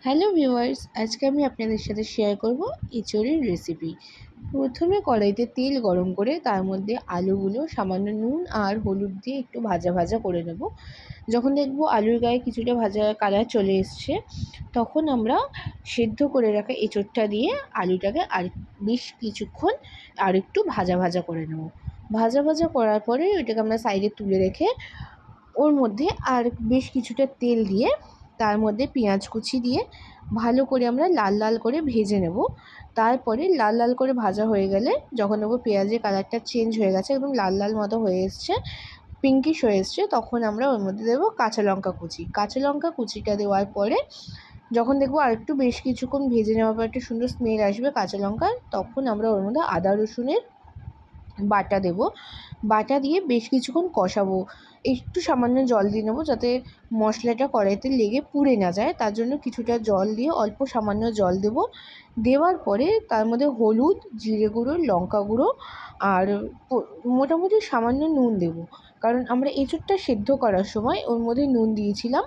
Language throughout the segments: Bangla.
হ্যালো ভিউয়ার্স, আজকে আমি আপনাদের সাথে শেয়ার করব এঁচোড়ের রেসিপি। প্রথমে কড়াইতে তেল গরম করে তার মধ্যে আলুগুলো সামান্য নুন আর হলুদ দিয়ে একটু ভাজা ভাজা করে নেব। যখন দেখব আলুর গায়ে কিছুটা ভাজা কালার চলে এসছে, তখন আমরা সেদ্ধ করে রাখা এঁচোড়টা দিয়ে আলুটাকে আর বেশ কিছুক্ষণ আর একটু ভাজা ভাজা করে নেব। ভাজা ভাজা করার পরে ওইটাকে আমরা সাইডে তুলে রেখে ওর মধ্যে আর বেশ কিছুটা তেল দিয়ে তার মধ্যে পেঁয়াজ কুচি দিয়ে ভালো করে আমরা লাল লাল করে ভেজে নেব। তারপরে লাল লাল করে ভাজা হয়ে গেলে যখন দেখব পেঁয়াজের কালারটা চেঞ্জ হয়ে গেছে, একদম লাল লাল মতো হয়ে এসছে, পিঙ্কিশ হয়ে এসছে, তখন আমরা ওর মধ্যে দেবো কাঁচা লঙ্কা কুচি। কাঁচা লঙ্কা কুচিটা দেওয়ার পরে যখন দেখবো আর একটু বেশ কিছুক্ষণ ভেজে নেওয়ার পর একটা সুন্দর স্মেল আসবে কাঁচা লঙ্কার, তখন আমরা ওর মধ্যে আদা রসুনের বাটা দেব। বাটা দিয়ে বেশ কিছুক্ষণ কষাবো। একটু সামান্য জল দিয়ে নেবো যাতে মশলাটা কড়াইতে লেগে পুড়ে না যায়, তার জন্য কিছুটা জল দিয়ে অল্প সামান্য জল দেব। দেওয়ার পরে তার মধ্যে হলুদ, জিরে গুঁড়ো, লঙ্কা গুঁড়ো আর মোটামুটি সামান্য নুন দেব, কারণ আমরা এঁচোড়টা সেদ্ধ করার সময় ওর মধ্যে নুন দিয়েছিলাম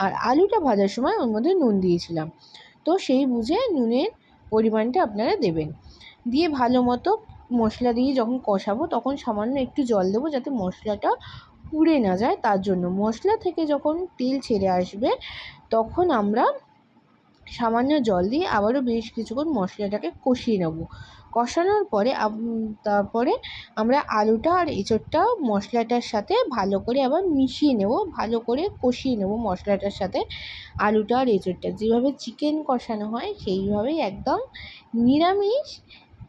আর আলুটা ভাজার সময় ওর মধ্যে নুন দিয়েছিলাম। তো সেই বুঝে নুনের পরিমাণটা আপনারা দেবেন। দিয়ে ভালো মতো মশলা দিয়ে যখন কষাবো তখন সামান্য একটু জল দেবো যাতে মশলাটা পুড়ে না যায়, তার জন্য। মশলা থেকে যখন তেল ছেড়ে আসবে তখন আমরা সামান্য জল দিয়ে আবারও বেশ কিছুক্ষণ মশলাটাকে কষিয়ে নেব। কষানোর পরে তারপরে আমরা আলুটা আর এঁচোড়টা মশলাটার সাথে ভালো করে আবার মিশিয়ে নেব, ভালো করে কষিয়ে নেব মশলাটার সাথে আলুটা আর এঁচোড়টা। যেভাবে চিকেন কষানো হয় সেইভাবেই একদম নিরামিষ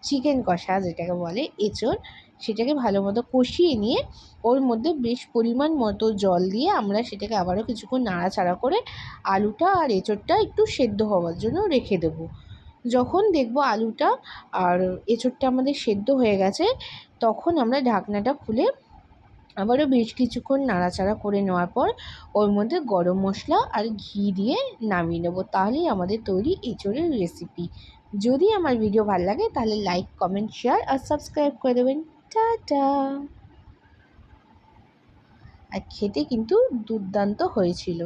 চিকেন কষা যেটাকে বলে এঁচোড়, সেটাকে ভালো মতো কষিয়ে নিয়ে ওর মধ্যে বেশ পরিমাণ মতো জল দিয়ে আমরা সেটাকে আবারও কিছুক্ষণ নাড়াচাড়া করে আলুটা আর এঁচোড়টা একটু সেদ্ধ হওয়ার জন্য রেখে দেব। যখন দেখব আলুটা আর এঁচোড়টা আমাদের সেদ্ধ হয়ে গেছে, তখন আমরা ঢাকনাটা খুলে আবারও বেশ কিছুক্ষণ নাড়াচাড়া করে নেওয়ার পর ওর মধ্যে গরম মশলা আর ঘি দিয়ে নামিয়ে নেব। তাহলেই আমাদের তৈরি এঁচোড়ের রেসিপি। যদি আমার ভিডিও ভালো লাগে তাহলে লাইক, কমেন্ট, শেয়ার আর সাবস্ক্রাইব করে দেবেন। টাটা। আর খেতে কিন্তু দুর্দান্ত হয়েছিল।